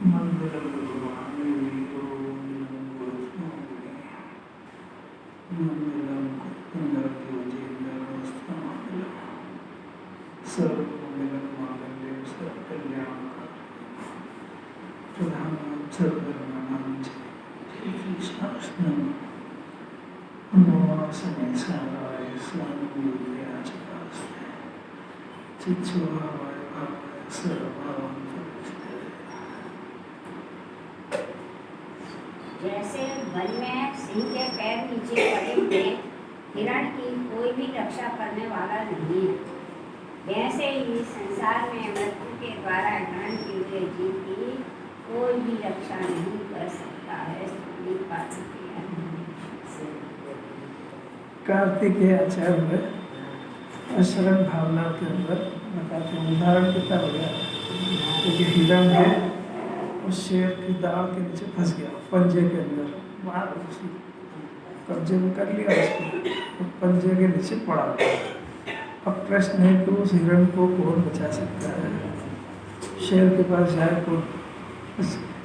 मंगलम भगवान वीरो मंगलम कुंदरज्योतिर्मंगलम सर्वमंगलम मांगल्यं सर्वकल्याणकारिणं प्रधानं सर्वधर्माणां जय कृष्णाष्टमी नमोऽस्मै साराय स्वामिभूतयाचकास्ते चित्सुभावाय भावाय सर्वभावं जैसे वन में सिंह के पैर नीचे पड़े हुए हिरण की कोई भी रक्षा करने वाला नहीं है, वैसे ही संसार में मृत्यु के द्वारा ग्रहण किए हुए जीव की कोई भी रक्षा नहीं कर सकता है। कार्तिकेय आचार्य शरण भावना के अंदर बताते हैं, उदाहरण कितना बढ़िया। एक हिरण है, उस शेर की दाढ़ के नीचे फंस गया, पंजे के अंदर मार उसी कब्जे में कर लिया उसको, तो पंजे के नीचे पड़ा। अब प्रश्न है कि उस हिरण को कौन बचा सकता है? शेर के पास जाए कौन?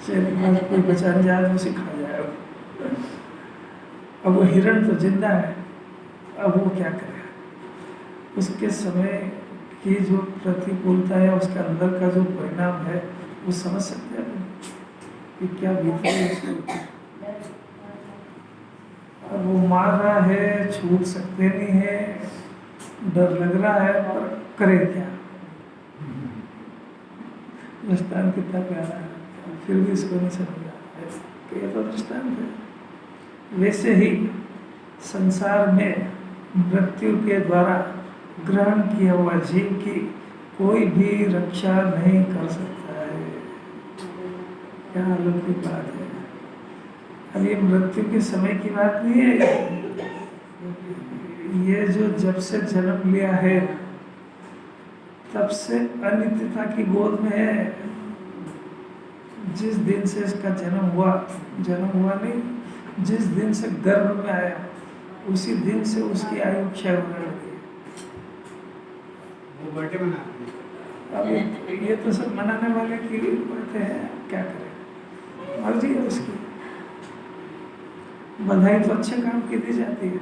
शेर के पास कोई बचाने जाए तो उसे खा जाएगा। अब वो हिरण तो जिंदा है, अब वो क्या करे? उसके समय की जो प्रतिकूलता है, उसके अंदर का जो परिणाम है, वो समझ सकते हैं कि क्या बीत रही है उसके ऊपर। अब वो मार रहा है, छूट सकते नहीं है, डर लग रहा है, पर करे क्या? दृष्टांत कितना प्यारा है, फिर भी इसको नहीं समझ आता है कि ये तो दृष्टांत है। वैसे ही संसार में मृत्यु के द्वारा ग्रहण किया हुआ जीव की कोई भी रक्षा नहीं कर सकता है। क्या अलौकिक बात है। अब ये मृत्यु के समय की बात नहीं है, ये जो जब से जन्म लिया है तब से अनित्यता की गोद में है। जिस दिन से इसका जन्म हुआ नहीं, जिस दिन से गर्भ में आया उसी दिन से उसकी आयु क्षय होने लगी। वो बर्थडे मनाते हैं। अब ये तो सब मनाने वाले की बातें हैं, क्या करें, मर्जी है उसकी। बधाई तो अच्छे काम की दी जाती है,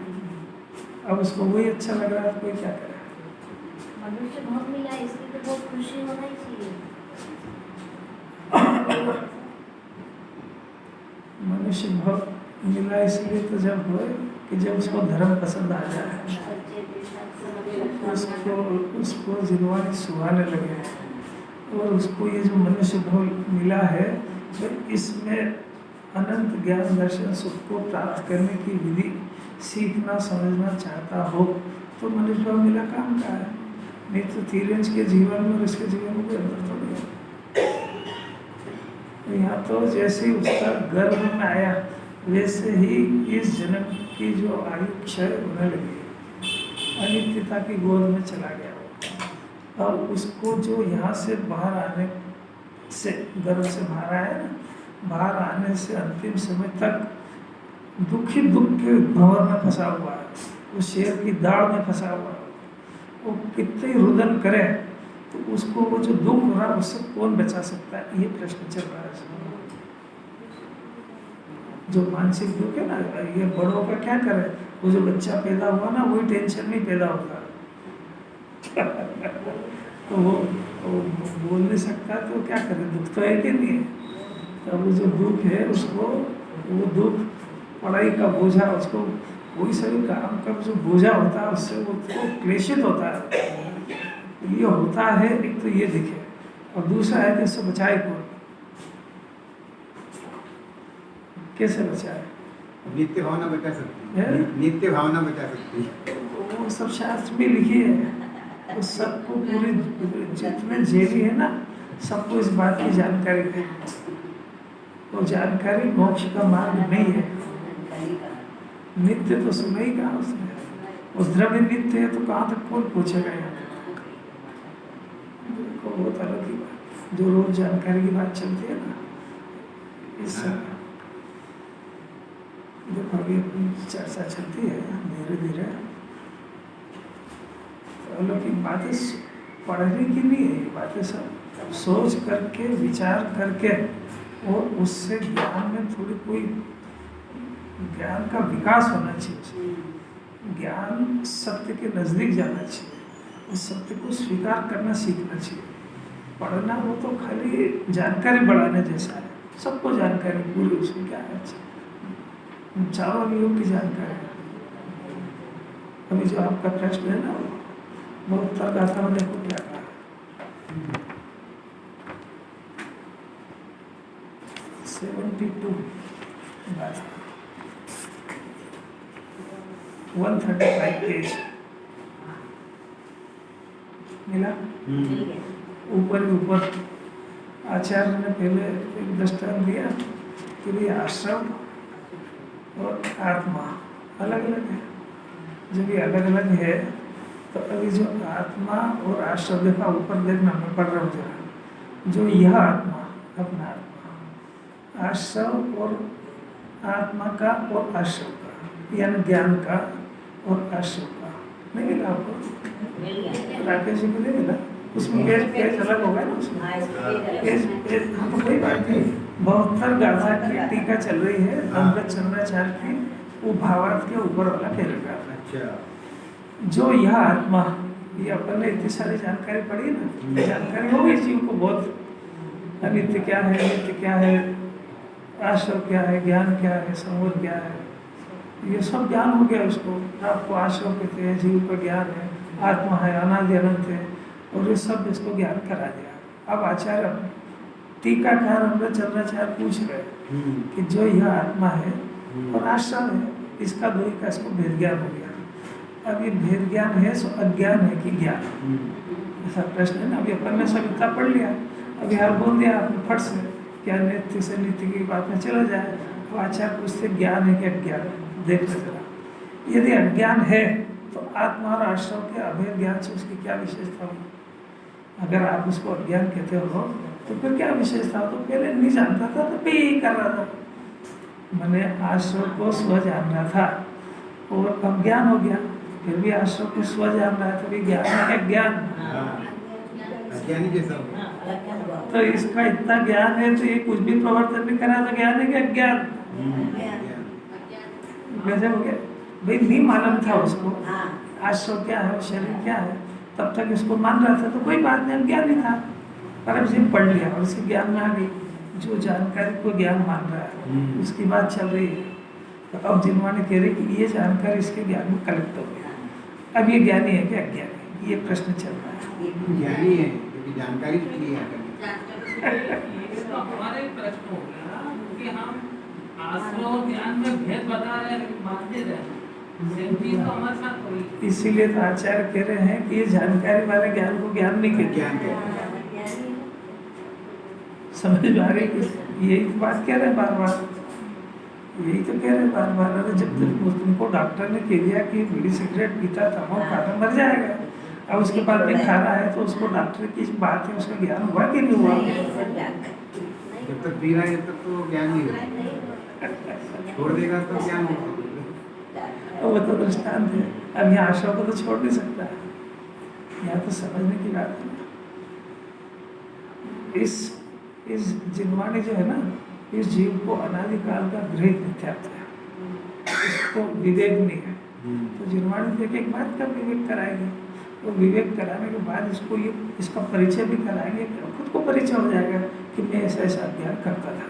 अब उसको वही अच्छा लग रहा है, कोई क्या करे। मनुष्य भाव मिला, इसलिए तो बहुत खुशी होना ही चाहिए। मनुष्य भाव मिला इसलिए तो जब हो कि जब उसको धर्म पसंद आ जाए, उसको जिनवानी सुहाने लगे, और उसको ये जो मनुष्य भाव मिला है, तो इसमें अनंत ज्ञान दर्शन सुख को प्राप्त करने की विधि सीखना समझना चाहता हो तो मनुष्य भाव मिला काम का है। नहीं तो तीरंज के जीवन में और इसके जीवन में अंदर तो नहीं है। यहाँ तो जैसे ही उसका गर्भ में आया वैसे ही इस जन्म की जो आयु क्षय होने लगी, अनित्यता की गोद में चला गया। और उसको जो यहाँ से बाहर आने से, गर्भ से बाहर आया ना, बाहर आने से अंतिम समय तक दुखी दुख के भंवर में फंसा हुआ है, वो शेर की दाढ़ में फंसा हुआ है। वो कितने रुदन करे तो उसको वो जो दुख हो रहा है उससे कौन बचा सकता है, ये प्रश्न चल रहा है। जो मानसिक दुख है ना, ये बड़ों का क्या करे, वो जो बच्चा पैदा हुआ ना वही टेंशन में पैदा होता है। तो वो बोल नहीं सकता तो क्या करे, दुख तो है कि नहीं है। तो वो जो दुख है उसको, वो दुख पढ़ाई का बोझा, उसको कोई सभी काम का जो बोझा होता है उससे वो क्लेशित होता है। ये होता है, एक तो ये दिखे, और दूसरा है कि इससे बचाए कौन, कैसे बचाए? नित्य भावना बचा सकती है, नित्य भावना बचा सकती है। वो सब शास्त्र में लिखी है, वो सबको पूरी जितने जेली है ना सबको इस बात की जानकारी है। वो जानकारी मोक्ष का मार्ग नहीं है। नित्य तो सुना ही कहा उसने, उस द्रव्य नित्य है तो कहाँ तक कौन पूछेगा यहाँ तक। बहुत अलग की बात, जो रोज जानकारी की बात चलती है ना, इस समय देखो अभी अपनी चर्चा चलती है धीरे धीरे, तो अलौकिक बातें पढ़ने की नहीं है, बातें सब सोच करके विचार करके और उससे ज्ञान में थोड़ी कोई ज्ञान का विकास होना चाहिए। ज्ञान सत्य के नज़दीक जाना चाहिए, उस सत्य को स्वीकार करना सीखना चाहिए। पढ़ना वो तो खाली जानकारी बढ़ाने जैसा है, सबको जानकारी पूरी, उसमें क्या है अच्छा, चारों युग की जानकारी। अभी जो आपका प्रश्न है ना, वो उत्तर गाथा में देखो क्या कहा। 72 135 पेज मिला। ऊपर ही ऊपर आचार्य ने पहले एक दृष्टांत दिया कि भाई आश्रम और आत्मा अलग अलग है। जब ये अलग अलग है तो अभी जो आत्मा और आश्रम, देखा ऊपर देखना, मैं पढ़ रहा हूँ जरा, जो यह आत्मा, अपना आत्मा, आश्रम और आत्मा का और आश्रम का, यानी ज्ञान का और आश्रम का, नहीं मिला आपको? राकेश जी को नहीं मिला? उसमें पेज अलग होगा ना, उसमें पेज हाँ, तो कोई बात नहीं। 72 गाथा की टीका चल रही है, अमृत चंद्राचार्य की, वो भावार्थ के ऊपर वाला पैराग्राफ है। अच्छा, जो यह आत्मा, ये अपन ने इतनी सारी जानकारी पढ़ी ना, जानकारी हो गई जीव को बहुत, अनित्य क्या है, नित्य क्या है, आश्रव क्या है, ज्ञान क्या है, संवर क्या है, ये सब ज्ञान हो गया उसको। आपको आश्रव कहते हैं, जीव का ज्ञान है, आत्मा है, अनादि अनंत है, और ये सब इसको ज्ञान करा दिया। अब आचार्य टीकाकार अमृत चंद्राचार्य पूछ रहे कि जो यह आत्मा है और आश्रम है, इसका दो का इसको भेद ज्ञान हो गया। अब ये भेद ज्ञान है सो अज्ञान है कि ज्ञान, ऐसा प्रश्न है ना। अभी अपन ने सब इतना पढ़ लिया, अभी हर बोल दिया आपने फट से, क्या नित्य से नित्य की बात में चला जाए। तो आचार्य पूछते ज्ञान है कि अज्ञान, देखते जरा। यदि अज्ञान है तो आत्मा और आश्रम के अभेद ज्ञान से उसकी क्या विशेषता होगी? अगर आप उसको अज्ञान कहते हो तो फिर क्या विशेषता हो? तो पहले नहीं जानता था तो भी यही कर रहा था, मैंने आश्रम को स्व जान रहा था और अब ज्ञान हो गया, फिर भी आश्रम को स्व जान रहा है, तो भी ज्ञान है क्या? ज्ञान अज्ञानी जैसा तो इसका इतना ज्ञान है तो ये कुछ भी प्रवर्तन नहीं करा तो ज्ञान है क्या? ज्ञान गजब हो गया भाई। नहीं मालूम था उसको आश्रम क्या है, शरीर क्या है, तब तक इसको मान रहा था तो कोई बात नहीं, ज्ञान नहीं था। पर अब इसे पढ़ लिया और इसके ज्ञान में आ गई, जो जानकारी को ज्ञान मान रहा है उसकी बात चल रही है। तो अब जिनवाने कह रहे कि ये जानकारी इसके ज्ञान में कलेक्ट हो गया। अब ये ज्ञानी है क्या अज्ञानी, ये प्रश्न चल रहा है। ज्ञानी है क्योंकि जानकारी की है। हमारे प्रश्न हो गया क्योंकि हम आश्रम और ज्ञान में भेद बता रहे हैं, मानते रहे, तो हमारे साथ कोई, इसीलिए तो आचार्य कह रहे हैं कि ये जानकारी वाले ज्ञान को ज्ञान नहीं कहते। ज्ञान समझ में आ रही कि यही तो बात कह रहे हैं बार बार, यही तो कह रहे हैं बार बार। अरे जब तक तुमको डॉक्टर ने कह दिया कि बीड़ी सिगरेट पीता तम्बाकू खाता मर जाएगा, अब उसके बाद में खा रहा है तो उसको डॉक्टर की बात है, उसका ज्ञान हुआ कि नहीं हुआ? जब तक पी रहा है तब तक तो ज्ञान नहीं होगा, छोड़ देगा तो ज्ञान होगा। वो तो दृष्टांत है। अब यहाँ आश्रम को तो छोड़ नहीं सकता है, यहाँ तो समझने की बात है। इस जिनवाणी जो है ना, इस जीव को अनादिकाल का गृहित मिथ्यात्व है, इसको विवेक नहीं है। तो जिनवाणी देख एक बात का विवेक कराएंगे, तो विवेक कराने के बाद इसको ये इसका परिचय भी कराएंगे, खुद को परिचय हो जाएगा कि मैं ऐसा ऐसा अध्ययन करता था,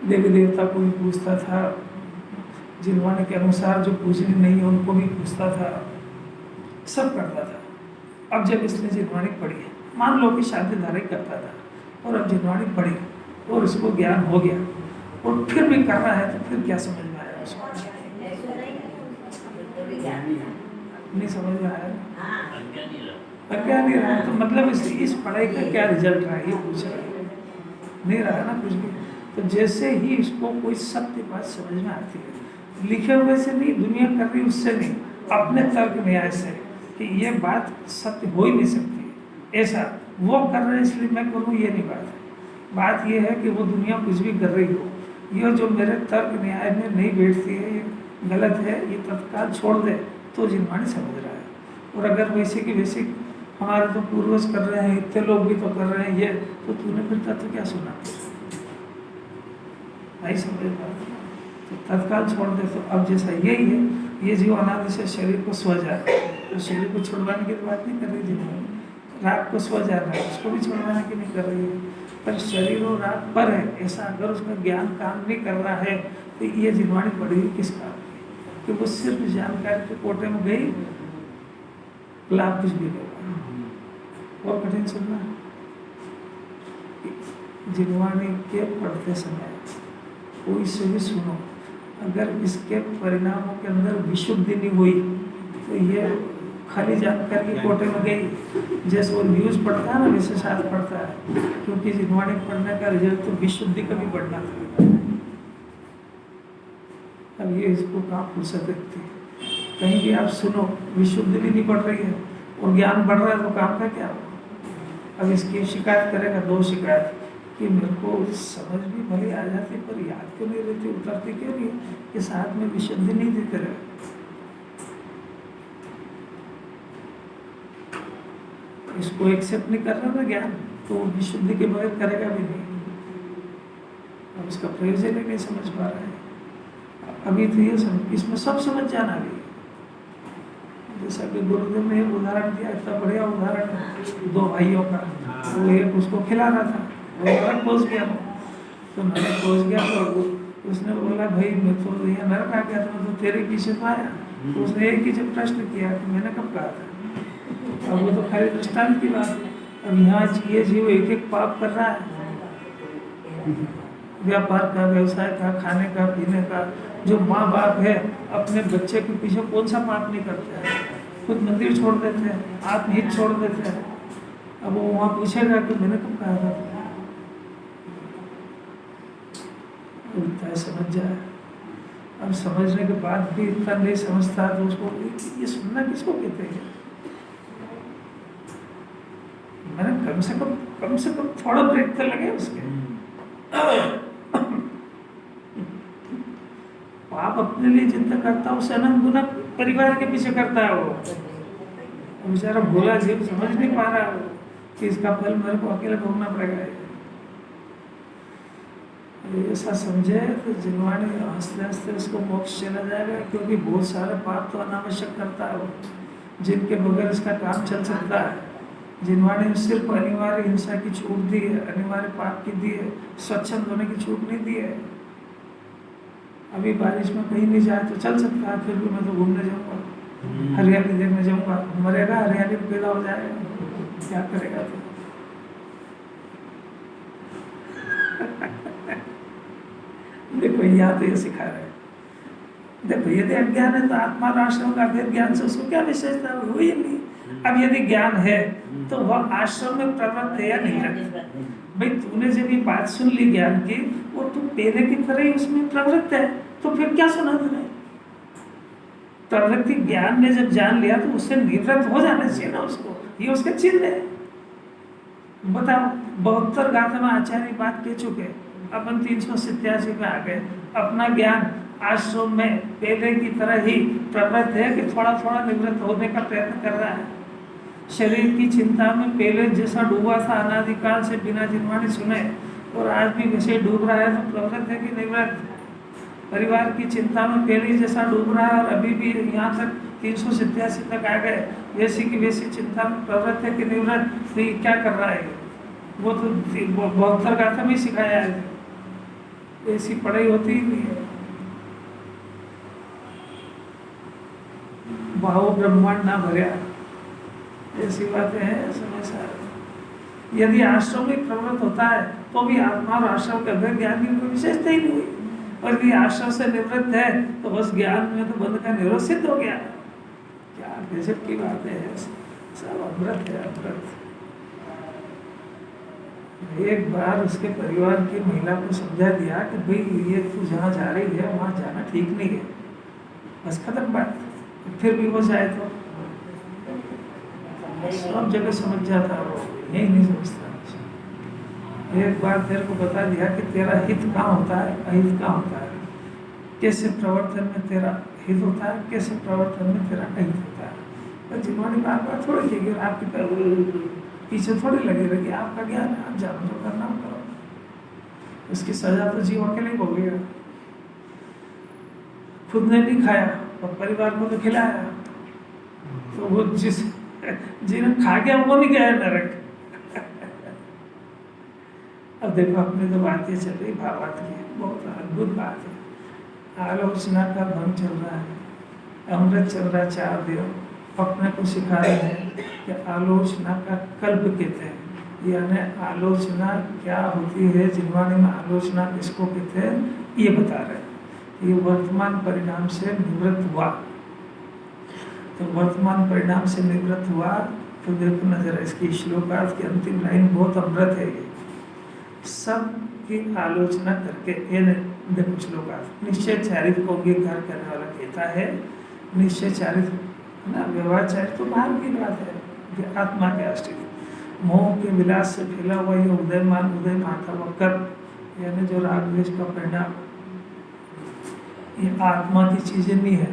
देवी देवता को भी पूछता था, जिनवाणी के अनुसार जो पूजनीय नहीं है उनको भी पूछता था, सब करता था। अब जब इसने जिनवाणी पढ़ी, मान लो कि शांति धारा करता था और अब जिनवाणी पढ़ी और उसको ज्ञान हो गया और फिर भी कर रहा है, तो फिर क्या समझ में आया उसको? नहीं समझ में आया, अज्ञानी रहा है। तो मतलब इस पढ़ाई का क्या रिजल्ट रहा है ये पूछ रहा है, नहीं रहा ना कुछ भी। तो जैसे ही इसको कोई सत्य बात समझ में आती है, लिखे हुए से नहीं, दुनिया कर रही उससे नहीं, अपने तर्क न्याय से कि ये बात सत्य हो ही नहीं सकती, ऐसा वो कर रहे हैं इसलिए मैं करूँ, ये नहीं बात है। बात ये है कि वो दुनिया कुछ भी कर रही हो, ये जो मेरे तर्क न्याय में नहीं बैठती है, ये गलत है, ये तत्काल छोड़ दे, तो जिनवाणी समझ रहा है। और अगर वैसे की वैसे हमारे तो पूर्वज कर रहे हैं, इतने लोग भी तो कर रहे हैं, ये तो तूने फिर तत्व क्या सुना? नहीं समझ पाते तो तत्काल छोड़ दे। तो अब जैसा यही है, ये जीव अनादि से शरीर को स्व जा रहा है, तो शरीर को छुड़वाने की तो बात नहीं कर रही जीव। राग को स्व जा रहा है, उसको भी छुड़वाने की नहीं कर रही है, पर शरीर और राग पर है, ऐसा अगर उसका ज्ञान काम नहीं कर रहा है तो ये जिनवाणी पड़ी हुई किस काम की? कि वो सिर्फ जानकारी के कोटे में गई, लाभ कुछ भी नहीं। और कठिन सुनना, जिनवाणी के पढ़ते समय कोई से भी सुनो, अगर इसके परिणामों के अंदर विशुद्धि नहीं हुई तो ये खाली जानकारी के कोटे में गई। जैसे वो न्यूज़ पढ़ता है ना, विशेषार्थ पढ़ता है, क्योंकि जिनवाणी पढ़ने का रिजल्ट तो विशुद्धि का भी बढ़ना था। अब ये इसको कहाँ फुर्सत रखती है? कहीं भी आप सुनो, विशुद्धि भी नहीं बढ़ रही है और ज्ञान बढ़ रहा है, तो काम का क्या होगा? अब इसकी शिकायत करेगा, दो शिकायत कि मेरे को समझ भी भले आ जाती पर याद क्यों नहीं रहती, उतरती क्यों नहीं, कि साथ में विशुद्धि नहीं देते रहे। इसको एक्सेप्ट नहीं कर रहा ना ज्ञान, तो विशुद्धि के बगैर करेगा भी नहीं। अब इसका प्रयोजन ही नहीं समझ पा रहा है। अभी तो ये समझ, इसमें सब समझ जाना भी। जैसा कि गुरुदेव ने एक उदाहरण दिया, इतना बढ़िया उदाहरण, दो भाइयों का। वो एक उसको खिला रहा था, वो नरक पहुँच गया, तो नरक पहुँच गया तो उसने बोला भाई मैं तो यहाँ नरक आ गया था, तो तेरे पीछे तो आया। तो उसने एक ही जब प्रश्न किया कि मैंने कब कहा था? अब वो तो खाली दृष्टांत की बात है। अब यहाँ ये जीव एक एक पाप कर रहा है, व्यापार का, व्यवसाय का, खाने का, पीने का। जो माँ बाप है अपने बच्चे के पीछे कौन सा पाप नहीं करते हैं? खुद मंदिर छोड़ देते हैं, आत्महित छोड़ देते हैं। अब वो वहाँ पूछेगा कि मैंने कब कहा था? उतना समझ जाए। अब समझने के बाद भी इतना नहीं समझता तो उसको ये सुनना किसको कहते हैं? मैंने कम से कम थोड़ा ब्रेक तो लगे उसके। पाप अपने लिए चिंता करता है, उसे अनंत गुना परिवार के पीछे करता है। वो बेचारा भोला जीव समझ नहीं पा रहा कि इसका फल मेरे को अकेले भोगना पड़ेगा। ऐसा समझे तो जिनवाणी हंसते हंसते उसको मोक्ष चला जाएगा, क्योंकि बहुत सारे पाप तो अनावश्यक करता है वो, जिनके बगैर इसका काम चल सकता है। जिनवाणी सिर्फ अनिवार्य हिंसा की छूट दी है, अनिवार्य पाप की दी है, स्वच्छंद होने की छूट नहीं दी है। अभी बारिश में कहीं नहीं जाए तो चल सकता है, फिर भी मैं तो घूमने जाऊंगा, हरियाली देखने जाऊंगा। मरेगा हरियाली में पैदा हो जाएगा, क्या करेगा तो? देखो यहाँ तो ये सिखा रहे हैं। देखो यदि अज्ञान है तो आत्मा और आश्रम का फिर ज्ञान से उसको क्या विशेषता हुई नहीं। अब यदि ज्ञान है तो वह आश्रम में प्रवृत्त है या नहीं है? भाई तूने जब ये बात सुन ली ज्ञान की, वो तू पहले की तरह ही उसमें प्रवृत्त है, तो फिर क्या सुना तूने? प्रवृत्ति ज्ञान ने जब जान लिया तो उससे निवृत्त हो जाना चाहिए ना उसको, ये उसका चिन्ह है। बताओ 72 गाथा में आचार्य बात कह चुके, अपन 387 में आ गए। अपना ज्ञान आश्रम में पहले की तरह ही प्रवृत्त है कि थोड़ा थोड़ा निवृत्त होने का प्रयत्न कर रहा है। शरीर की चिंता में पहले जैसा डूबा था अनादिकाल से बिना जिनवाणी सुने, और आज भी वैसे डूब रहा है, तो प्रवृत्त है कि निवृत्त? परिवार की चिंता में पहले जैसा डूब रहा है और अभी भी यहाँ तक 387 तक आ गए, वैसी की वैसी चिंता में प्रवृत्त है कि निवृत्त? तो ये क्या कर रहा है? वो तो 72 गाथा में सिखाया है, ऐसी पढ़ाई होती ही नहीं है। भाव ब्रह्मांड ना भरया, ऐसी बातें हैं समय सारे। यदि आश्रम में प्रवृत्त होता है तो भी आत्मा और आश्रम के अभेद ज्ञान की कोई विशेषता ही नहीं हुई, और यदि आश्रम से निवृत्त है तो बस ज्ञान में तो बंध का निरोध सिद्ध हो गया। क्या गजब की बात है, सब अमृत है, अमृत। एक बार उसके परिवार की महिला को समझा दिया कि भाई ये तू जहाँ जा रही है वहाँ जाना ठीक नहीं है, बस खत्म बात। फिर भी वो जाए तो सब जगह समझ जाता है, वो यही नहीं समझता। एक बार तेरे को बता दिया कि तेरा हित कहाँ होता है, अहित कहाँ होता है, कैसे प्रवर्तन में तेरा हित होता है, कैसे प्रवर्तन में तेरा अहित होता है। तो जिनवाणी बार बार थोड़ी कहेगी और आपके पीछे थोड़ी लगी रहेगी। आपका ज्ञान है, आप जानो जो करना करो। उसकी सजा तो जीव अकेले ही भोगेगा। खुद ने नहीं खाया और परिवार को तो खिलाया, तो वो जिन्हें खा गया वो नहीं गया नरक। अब देखो अपनी तो बात ये चल रही भावार्थ की, बहुत अद्भुत बात है। आलोचना का भंग चल रहा है, अमृत चल रहा है। चार देव अपने को सिखा रहे हैं कि आलोचना का कल्प कहते हैं, यानी आलोचना क्या होती है, जिनवाणी में आलोचना किसको कहते हैं ये बता रहे हैं। ये वर्तमान परिणाम से निवृत्त हुआ, तो वर्तमान परिणाम से निवृत्त हुआ तो देखो न जरा इसकी श्लोकार्थ की अंतिम लाइन बहुत अमृत है। ये सब की आलोचना करके ये देखो श्लोकार्थ, निश्चय चारित को अंगीकार करने वाला कहता है। निश्चय चारित ना, व्यवहार चारित तो बाहर की बात है कि आत्मा के आश्रित मोह के विलास से फैला हुआ ये उदय माथा वक्र, यानी जो राग द्वेष का परिणाम, ये आत्मा की चीजें नहीं है।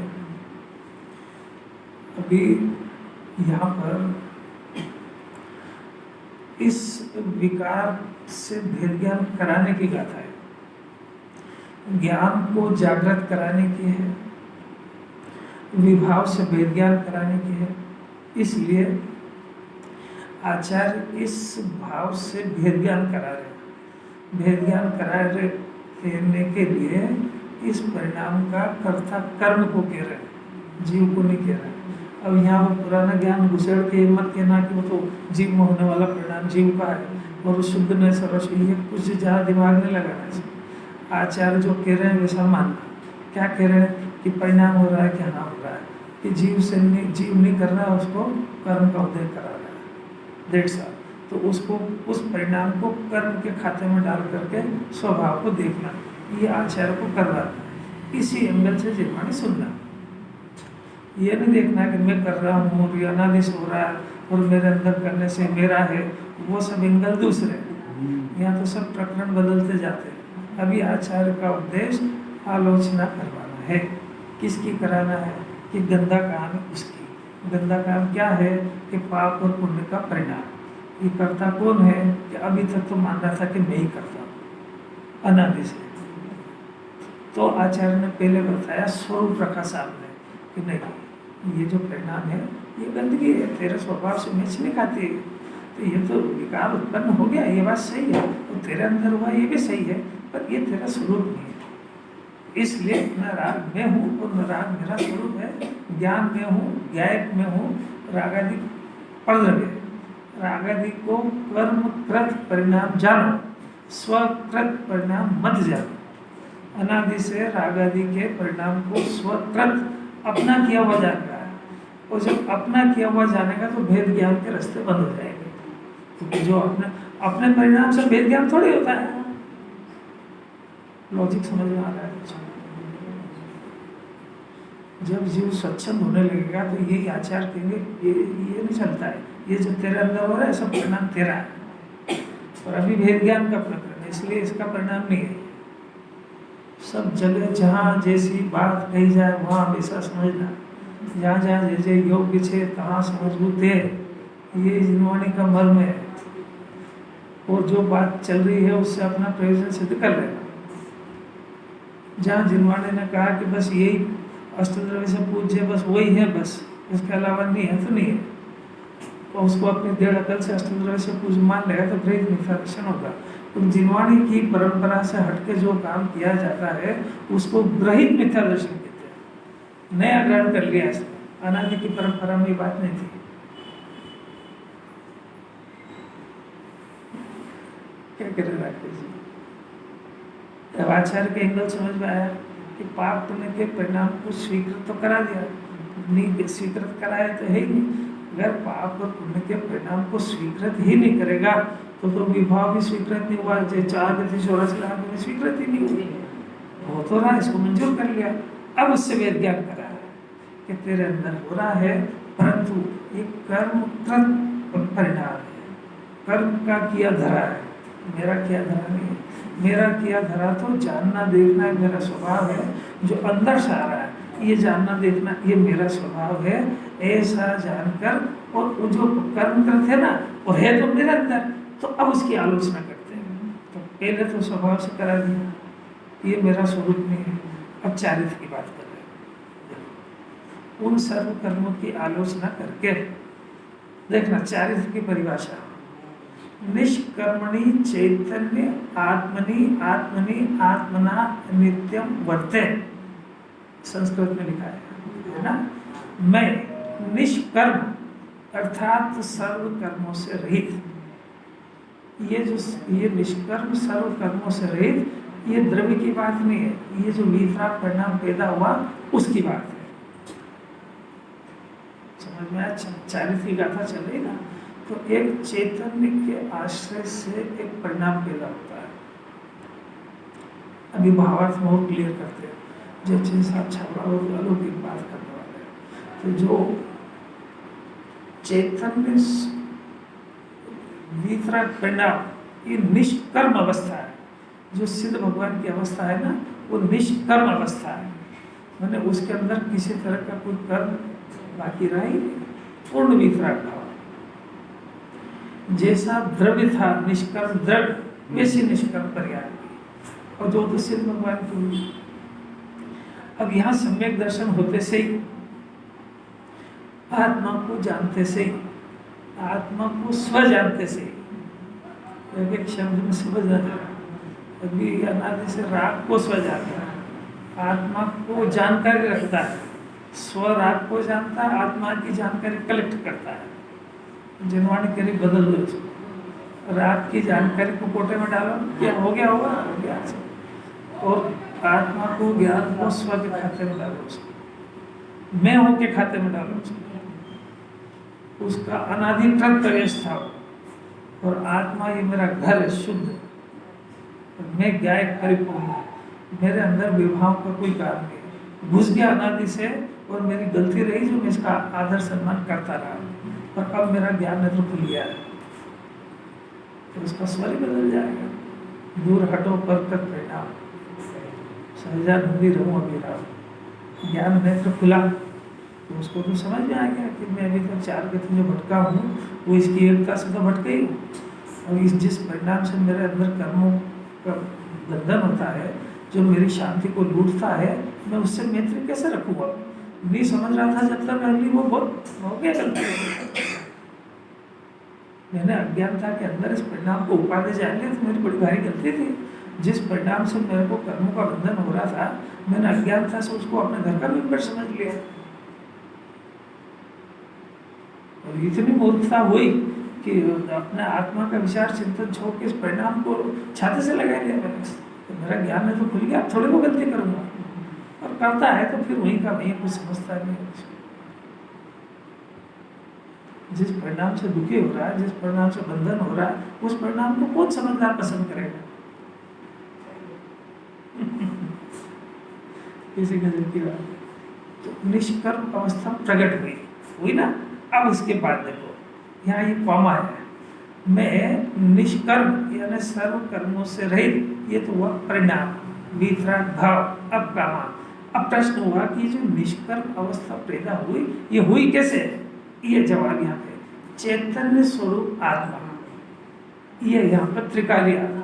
अभी यहाँ पर इस विकार से भेद ज्ञान कराने की गाथा है, ज्ञान को जागृत कराने की है, विभाव से भेद ज्ञान कराने की है। इसलिए आचार्य इस भाव से भेद ज्ञान करा रहे, भेद ज्ञान कराने के लिए इस परिणाम का कर्ता कर्म को कह रहे, जीव को नहीं कह रहे। अब यहाँ वो पुराना ज्ञान घुसेड़ के मत कहना कि वो तो जीव में होने वाला परिणाम जीव का है और शुद्ध में सरस, ये कुछ ज़्यादा दिमाग नहीं लगाना चाहिए। आचार्य जो कह रहे हैं वैसा मानना। क्या कह रहे हैं कि परिणाम हो रहा है, क्या हो रहा है कि जीव नहीं कर रहा है, उसको कर्म का उदय करा रहा है, डेढ़ साल। तो उसको उस परिणाम को कर्म के खाते में डाल करके स्वभाव को देखना, ये आचार्य को करवाना है। इसी एंगल से जिम्मानी सुनना, ये नहीं देखना कि मैं कर रहा हूँ और अनादेश हो रहा है और मेरे अंदर करने से मेरा है, वो सब एंगल दूसरे। यहाँ तो सब प्रकरण बदलते जाते हैं। अभी आचार्य का उद्देश्य आलोचना करवाना है। किसकी कराना है कि गंदा काम है उसकी। गंदा काम क्या है कि पाप और पुण्य का परिणाम। ये करता कौन है कि अभी तक तो मान रहा था कि मैं ही करता हूँ अनादि से। तो आचार्य ने पहले बताया स्वरूप रखा सामने कि नहीं, ये जो परिणाम है ये गंदगी है, तेरे स्वभाव से मैच नहीं खाती, तो ये तो विकार उत्पन्न हो गया, ये बात सही है। तो तेरे अंदर हुआ ये भी सही है, पर ये तेरा स्वरूप नहीं है। इसलिए न राग में हूँ और न राग मेरा स्वरूप है। ज्ञान में हूँ, ज्ञायक में हूँ, रागादि परद्रव्य। रागादि को कर्मकृत परिणाम जानो, स्वकृत परिणाम मत जानो। अनादि से रागादि के परिणाम को स्वकृत अपना किया हुआ जान रहा है, और जब अपना किया हुआ जानेगा तो भेद ज्ञान के रास्ते बंद हो जाएंगे। क्योंकि जो अपने परिणाम से भेद ज्ञान थोड़ी होता है। लॉजिक समझ में आ रहा है? जब जीव स्वच्छंद होने लगेगा तो यही आचार कहेंगे ये नहीं चलता है, ये जो तेरे अंदर हो रहा है सब परिणाम तेरा है। और अभी भेद ज्ञान का प्रकरण है, इसलिए इसका परिणाम नहीं है। सब जगह जहाँ जैसी बात कही जाए वहाँ वैसा समझना, जहाँ जहाँ जैसे योग्य छे तहाँ समझू ते, ये जिनवाणी का मर्म है। और जो बात चल रही है उससे अपना प्रयोजन सिद्ध कर लेना। जहाँ जिनवाणी ने कहा कि बस यही अष्टद्रव्य से पूज्य, बस वही है, बस इसके अलावा नहीं है तो नहीं है, तो उसको अपनी डेढ़ अकल से अष्टद्रव्य से पूज्य मान लेगा तो ग्रहित मिथ्या दर्शन होगा। तो जिनवाणी की परंपरा से हटके जो काम किया जाता है उसको ग्रहित मिथ्या दर्शन कहते हैं। नया ग्रहण कर लिया इसने, अनादि की परंपरा में ये बात नहीं थी। क्या करें राकेश जी? जब आचार्य के एंगल समझ में आया कि पाप पुण्य के परिणाम को स्वीकृत तो करा दिया, नहीं स्वीकृत कराया तो है ही नहीं। अगर पाप और पुण्य के परिणाम को स्वीकृत ही नहीं करेगा तो विभाव भी स्वीकृत नहीं हुआ, जो 4 लाख में स्वीकृत ही नहीं हुई, हो तो रहा, इसको मंजूर कर लिया। अब उससे वेद ज्ञान करा है कि तेरे अंदर हो रहा है, परंतु ये कर्म परिणाम है, कर्म का किया धरा है, मेरा किया धरा नहीं है। मेरा किया धरा तो जानना देखना मेरा स्वभाव है, जो अंदर से आ रहा है ये जानना देखना ये मेरा स्वभाव है। ऐसा जानकर और जो कर्म करते हैं ना वो है तो मेरे अंदर, तो अब उसकी आलोचना करते हैं। तो पहले तो स्वभाव से करा दिया, ये मेरा स्वरूप नहीं है। अब चारित्र की बात कर रहे हैं। उन सर्व कर्मों की आलोचना करके देखना चारित्र की परिभाषा, निष्कर्मणि चैतन्य आत्मनि आत्मनि आत्मना नित्यम वर्ते, संस्कृत में लिखा है ना। मैं निष्कर्म अर्थात सर्व कर्मों से रहित, ये निष्कर्म सर्व कर्मों से रहित, ये द्रव्य की बात नहीं है, ये जो वितराग परिणाम पैदा हुआ उसकी बात है। समझ में आया? चारित्र की गाथा चल रही ना, तो एक चैतन्य के आश्रय से एक परिणाम पैदा होता है। अभी भावार्थ में और क्लियर करते हैं, जैसे साहब छापड़ा और अलौकिक बात करने वाले हैं। तो जो चैतन्य वितराग परिणाम ये निष्कर्म अवस्था है, जो सिद्ध भगवान की अवस्था है ना, वो निष्कर्म अवस्था है, मैंने उसके अंदर किसी तरह का कोई कर्म बाकी रहा ही नहीं, पूर्ण वितराग भाव। जैसा द्रव्य था निष्कर्म द्रव्य, वैसी निष्कर्म पर्याय, और जो तो सिद्ध भगवान की हुई। अब यहाँ सम्यक दर्शन होते से ही, आत्मा को जानते से ही, आत्मा को स्व जानते से ही, एक शब्द में समझ आ जाए, अभी अनादि से राग को स्व जानता है, आत्मा को जानकारी रखता है, स्व राग को जानता है, आत्मा की जानकारी कलेक्ट करता है। जिनवाणी करी बदल दो इसको, राग की जानकारी को कोटे में डालो, क्या हो गया होगा, हो गया। और आत्मा को ज्ञान को स्व के खाते में डालो, उसको मैं हूं के खाते में डालो, उसका अनाधिकृत प्रवेश था, और आत्मा ये मेरा घर है शुद्ध, मैं ज्ञाय परिपूर्ण, मेरे अंदर विभाव का कोई कारण नहीं, घुस गया अनादि से, और मेरी गलती रही जो मैं इसका आदर सम्मान करता रहा, और अब मेरा ज्ञान नेत्र खुल गया है, तो उसका स्वर ही बदल जाएगा। दूर हटो पर तक परिणाम, सहजानंदी रहूं अभिराम, ज्ञान नेत्र खुला तो उसको तो समझ में आ गया कि मैं अभी तक चार गति जो भटका हूँ वो इसकी एकता से तो भटके ही हूँ, और इस जिस परिणाम से मेरे अंदर कर्मों का बंधन होता है, जो मेरी शांति को लूटता है, मैं उससे मैत्री कैसे रखूँगा? नहीं समझ रहा था जब तक अगली वो बहुत हो गया गलती, मैंने अज्ञानता के अंदर इस परिणाम को उपाधि जान लिया, तो मेरी बड़ी भारी गलती थी। जिस परिणाम से मेरे को कर्मों का बंधन हो रहा था, मैंने अज्ञानता से उसको अपने घर का मेंबर समझ लिया, और इतनी मूर्खता हुई कि अपने आत्मा का विचार चिंतन छोड़ के इस परिणाम को छाते से लगा लिया मैंने। तो मेरा ज्ञान में तो खुल गया, थोड़ी वो गलती करूँगा, और करता है तो फिर वहीं का वहीं कुछ समझता नहीं है। जिस परिणाम से दुखी हो रहा है, जिस परिणाम से बंधन हो रहा है, उस परिणाम को कौन समझदार पसंद करेगा? किसी गजब की बात है। तो निष्कर्म अवस्था प्रकट हुई ना। अब उसके बाद देखो यहाँ ये कॉमा है, मैं निष्कर्म यानी सर्व कर्मों से रहित, ये तो हुआ परिणाम वितराग भाव। अब कामा, अब प्रश्न हुआ कि जो निष्कर्म अवस्था पैदा हुई, ये हुई कैसे? ये जवाब यहाँ पे चैतन्य स्वरूप आत्मा, ये यहाँ पर त्रिकाली आत्मा,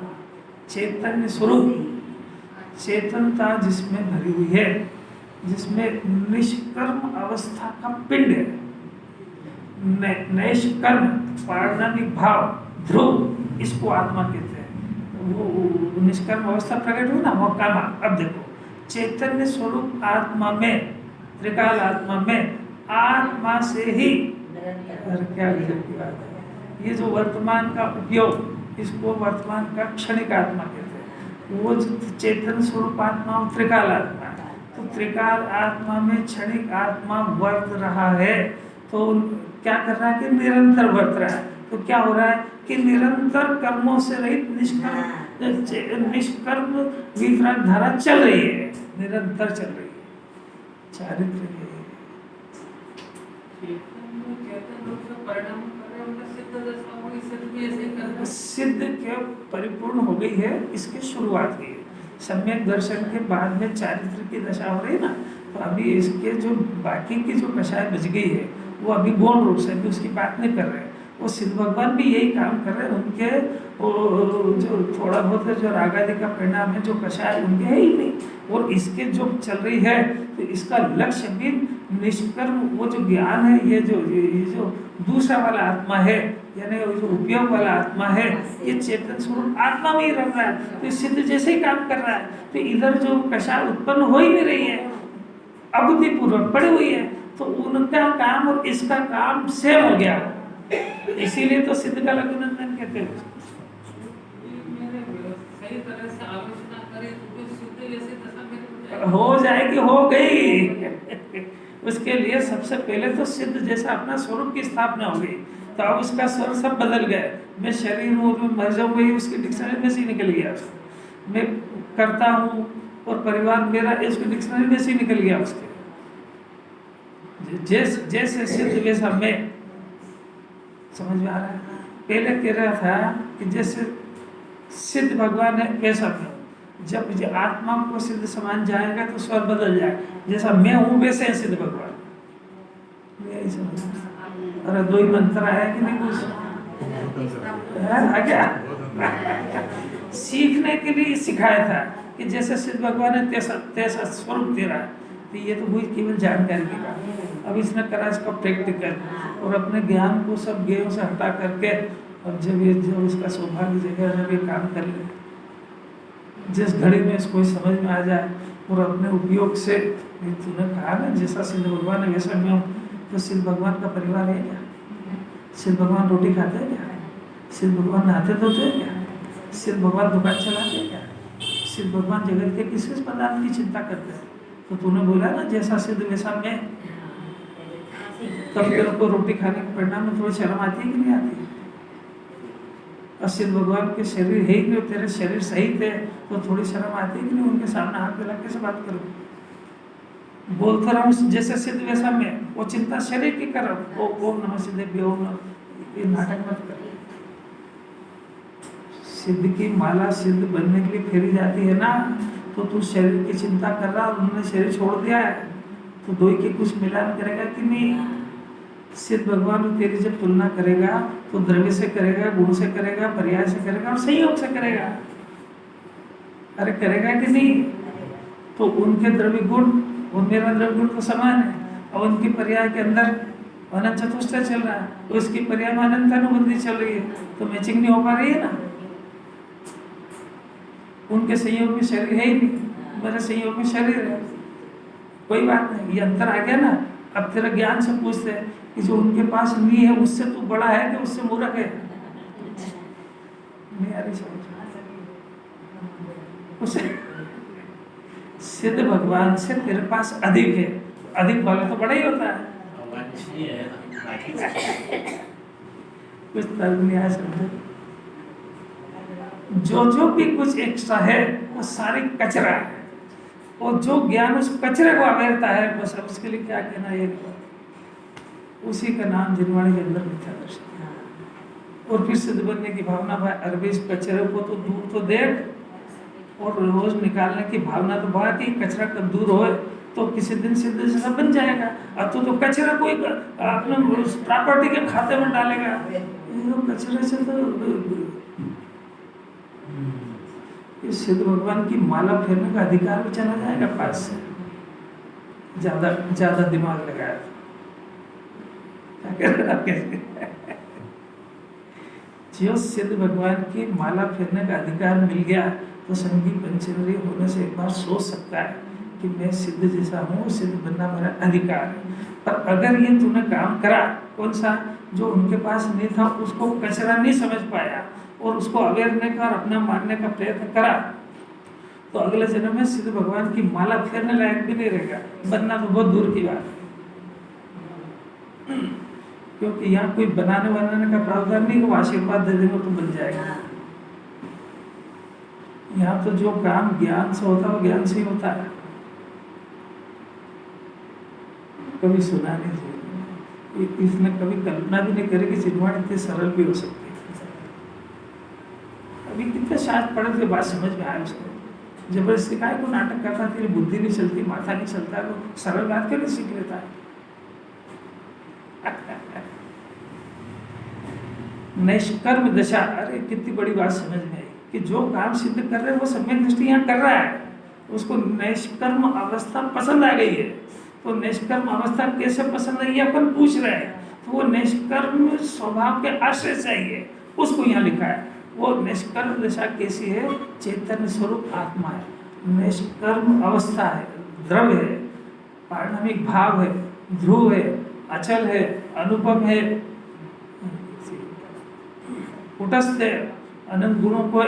चैतन्य स्वरूप, चेतनता जिसमें भरी हुई है, जिसमें निष्कर्म अवस्था का पिंड है, नैष्कर्म पारणामिक भाव ध्रुव, इसको आत्मा कहते हैं। वो निष्कर्म अवस्था प्रकट हुई ना, वो कामा। अब देखो चैतन्य स्वरूप आत्मा में, त्रिकाल आत्मा में, आत्मा से ही, क्या गजब की बात है, ये जो वर्तमान का उपयोग, इसको वर्तमान का क्षणिक आत्मा कहते हैं। वो जो चैतन्य स्वरूप आत्मा और त्रिकाल आत्मा है, तो त्रिकाल आत्मा में क्षणिक आत्मा वर्त रहा है, तो क्या कर रहा है कि निरंतर वर्त रहा है। तो क्या हो रहा है कि निरंतर कर्मों से रहित निष्कर्म वितराग धारा चल रही है, निरंतर चल रही है। चारित्र सिद्ध के परिपूर्ण हो गई है, इसकी शुरुआत हुई है। सम्यक दर्शन के बाद में चारित्र की दशा हो रही है ना, तो अभी इसके जो बाकी की जो कषाय बच गई है, वो अभी गौण रूप से अभी उसकी बात नहीं कर रहे हैं। वो सिद्ध भगवान भी यही काम कर रहे हैं। उनके वो जो थोड़ा बहुत है, जो रागादि का परिणाम है, जो कषाय है, उनके है ही नहीं। और इसके जो चल रही है, तो इसका लक्ष्य भी निष्कर्म वो जो ज्ञान है, ये जो दूसरा वाला आत्मा है, यानी वो जो उपयोग वाला आत्मा है, ये चेतन स्वरूप आत्मा में ही रह रहा है, तो सिद्ध जैसे ही काम कर रहा है। तो इधर जो कषाय उत्पन्न हो ही नहीं रही है, अबुद्धि पूर्वक पड़ी हुई है, तो उनका काम और इसका काम सेम हो गया। इसीलिए तो सिद्ध का लघुनंदन कहते हैं। सही तरह से आलोचना करें तो सिद्ध जैसे दशा में हो जाएगी, हो गई। उसके लिए सबसे पहले तो सिद्ध जैसा अपना स्वरूप की स्थापना हो गई, तो अब उसका स्वर सब बदल गया। मैं शरीर हूँ, मैं मर जाऊंगा, ये उसके डिक्शनरी में से निकल गया। मैं करता हूँ और परिवार मेरा, इसके डिक्शनरी में से निकल गया उसके। जैसे सिद्ध वैसा मैं, समझ में आ रहा है? पहले कह रहा था कि जैसे सिद्ध भगवान है वैसा मैं। जब ये आत्मा को सिद्ध समान जाएगा तो स्वर बदल जाए, जैसा मैं हूँ वैसे है सिद्ध भगवान। यही समझ। अरे दो ही मंत्र आया कि नहीं कुछ आ गया? सीखने के लिए सिखाया था कि जैसे सिद्ध भगवान है तैसा स्वरूप तेरा है। तो ये तो हुई केवल जानकारी की बात। अब इसने करा इसका प्रैक्टिकल, और अपने ज्ञान को सब ज्ञान से हटा करके, और जब उसका सौभाग्य जगह जब ये काम कर ले, जिस घड़ी में इसको समझ में आ जाए और अपने उपयोग से, तूने कहा ना जैसा सिद्ध भगवान है वैसा मैं हूँ, तो सिद्ध भगवान का परिवार है क्या? सिद्ध भगवान रोटी खाते हैं क्या? सिद्ध भगवान नहाते धोते हैं क्या? सिद्ध भगवान दुकान चलाते हैं क्या? सिद्ध भगवान जगत के किस किस पदार्थ की चिंता करते हैं? तो तूने बोला ना जैसा सिद्ध वैसा मैं, तब तेरे को रोटी खाने के परिणाम में थोड़ी शर्म आती है कि नहीं आती? और सिद्ध भगवान के शरीर है ही नहीं, तेरे शरीर सही थे तो थोड़ी शर्म आती है कि नहीं? उनके सामने हाथ मिला कैसे बात करूँ? बोलता रहूँ जैसे सिद्ध वैसा मैं, वो चिंता शरीर की कर, ओम नमः सिद्धेभ्यो, ओम नमः, ये नाटक मत कर। सिद्ध की माला सिद्ध बनने के लिए फेरी जाती है ना, तो तू शरीर की चिंता कर रहा और उन्होंने शरीर छोड़ दिया है, तो दो के कुछ मिलान करेगा कि नहीं? सिद्ध भगवान तेरी जब तुलना करेगा तो द्रव्य से करेगा, गुण से करेगा, पर्याय से करेगा और संयोग से करेगा। अरे करेगा कि नहीं? तो उनके द्रव्य गुण और मेरा द्रव्य गुण तो समान है, और उनकी पर्याय के अंदर अनंत चतुष्टय चल रहा है, तो इसकी पर्याय में अनंत अनुबंधी चल रही है, तो मैचिंग नहीं हो पा रही है ना। उनके संयोग में शरीर है ही नहीं, मेरे संयोग में शरीर है, कोई बात नहीं, ये अंतर आ गया ना। अब तेरा ज्ञान से पूछते हैं कि जो उनके पास नहीं है उससे तू बड़ा है कि उससे मूर्ख है? नहीं आ रही समझ? उसे सिद्ध भगवान से तेरे पास अधिक है, अधिक वाला तो बड़ा ही होता है। कुछ तर्क नहीं आया समझे? जो भी कुछ एक्स्ट्रा है वो सारी कचरा है, और जो ज्ञान उस कचरे को अवेरता है, बस अब उसके लिए क्या कहना, ये उसी का नाम जिनवाणी के अंदर मिथ्या दर्शन। और फिर सिद्ध बनने की भावना, भाई अरबी इस कचरे को तो दूर तो देख, और रोज निकालने की भावना तो बात ही, कचरा कब दूर हो तो किसी दिन सिद्ध जैसा बन जाएगा। अब तो कचरा कोई अपने प्रॉपर्टी के खाते में डालेगा, कचरे से तो इस सिद्ध भगवान की माला फेरने का अधिकार भी चला जाएगा पास से, ज्यादा दिमाग लगाया तो। जो सिद्ध भगवान की माला फेरने का अधिकार मिल गया तो संगी पंचेंद्रिय होने से एक बार सोच सकता है कि मैं सिद्ध जैसा हूँ, सिद्ध बनना मेरा अधिकार है। पर अगर ये तूने काम करा, कौन सा, जो उनके पास नहीं था, उसको कचरा नहीं समझ पाया और उसको अवेयरने का और अपना मानने का प्रयत्न करा, तो अगले जन्म में सिद्ध भगवान की माला फेरने लायक भी नहीं रहेगा, बनना तो बहुत दूर की बात है। क्योंकि यहाँ कोई बनाने का प्रावधान नहीं, वो आशीर्वाद दे देंगे तो बन जाएगा। यहाँ तो जो काम ज्ञान से होता है वो ज्ञान से ही होता है। कभी सुना नहीं, इसने कभी कल्पना भी नहीं करी कि जिनवाणी इतनी सरल भी हो सकती है। अभी कितने शास्त्र पढ़े थे, बात समझ में आया उसको। जबरदस्ती काय को नाटक करता, तेरी बुद्धि नहीं चलती, माथा नहीं चलता, वो सरल बात क्यों नहीं सीख लेता है? निष्कर्म दशा, अरे कितनी बड़ी बात समझ में आई कि जो काम सिद्ध कर रहे हैं वो सम्यक दृष्टि यहाँ कर रहा है, उसको निष्कर्म अवस्था पसंद आ गई है। तो निष्कर्म अवस्था कैसे पसंद आई है अपन पूछ रहे हैं, तो वो निष्कर्म स्वभाव के आश्रय से आई है, उसको यहाँ लिखा है। वो निष्कर्म दशा कैसी है? चैतन्य स्वरूप आत्मा है, निष्कर्म अवस्था है, द्रव्य है, पारमाणिक भाव है, ध्रुव है, अचल है, अनुपम है, कुटस्थ है, अनंत गुणों को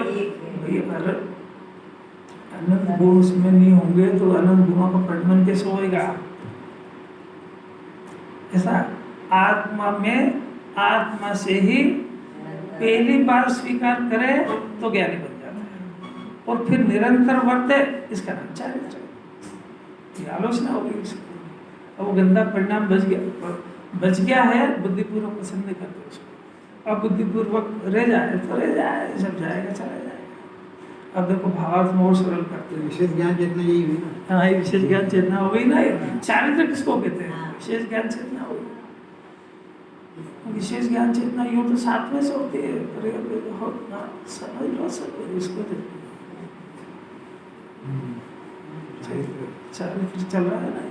अनंत गुण उसमें नहीं होंगे तो अनंत गुणों का प्रगमन कैसे होएगा? ऐसा आत्मा में आत्मा से ही पहली बार स्वीकार करे तो ज्ञानी बन जाता है, और फिर निरंतर वर्ते, इसका नाम चारित्र है। आलोचना होगी उसकी। अब वो गंदा परिणाम बच गया है, बुद्धिपूर्वक पसंद नहीं करते उसको। अब बुद्धिपूर्वक रह जाए तो रह जाए, जब जाएगा चला जाएगा। अब देखो भावार्थ में और सरल करते हैं। विशेष ज्ञान चेतना यही हुई ना। हाँ, ये विशेष ज्ञान चेतना हो गई ना। चारित्र किसको कहते हैं? विशेष ज्ञान चेतना हो गई। विशेष ज्ञान चेतना यूँ तो साथ में से होती है, समझ लो सब इसको। चारित्र चल रहा है ना।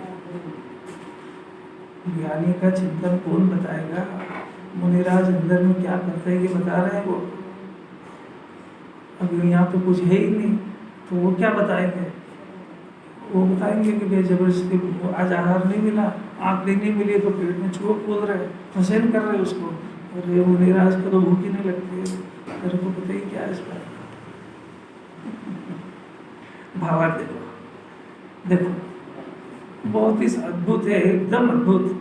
ज्ञानी का चिंतन कौन बताएगा? मुनिराज अंदर में क्या करते हैं ये बता रहे हैं वो। अब यहाँ तो कुछ है ही नहीं, तो वो क्या बताएंगे? वो बताएंगे कि भाई जबरदस्ती आज आहार नहीं मिला, आँख नहीं मिली तो पेट में चूहे कूद रहे, फसेन कर रहे उसको। और ये मुनिराज को तो भूख ही नहीं लगती है, तेरे को पता ही क्या है इस पर। भावार्थ देखो, बहुत ही अद्भुत है, एकदम अद्भुत।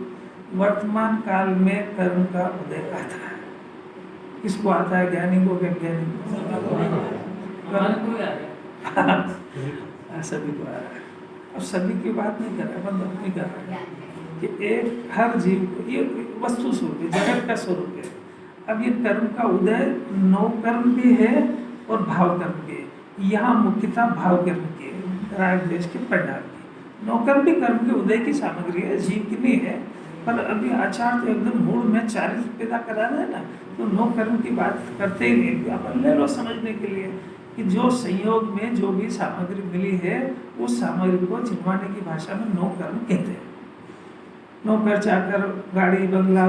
वर्तमान काल में कर्म का उदय आता है। किसको आता है? ज्ञानी को, ज्ञानी को, सभी को आ रहा है। अब सभी की बात नहीं कर रहा, बंद नहीं कर रहा है कि एक हर जीव को ये वस्तु स्वरूप है, जगत का स्वरूप है। अब ये कर्म का उदय नौ कर्म भी है और भाव कर्म भी है। यहाँ मुख्यतः भाव कर्म की है, राग देश के परिणाम की। नौ कर्म भी कर्म के उदय की सामग्री है, जीव की नहीं है। पर अभी आचार तो एकदम मूल में चारित्र पैदा कराना है ना, तो नौ कर्म की बात करते ही नहीं। अपन ले लो समझने के लिए कि जो संयोग में जो भी सामग्री मिली है, उस सामग्री को जिनवाने की भाषा में नौ कर्म कहते हैं। नौकर चाकर, गाड़ी बंगला,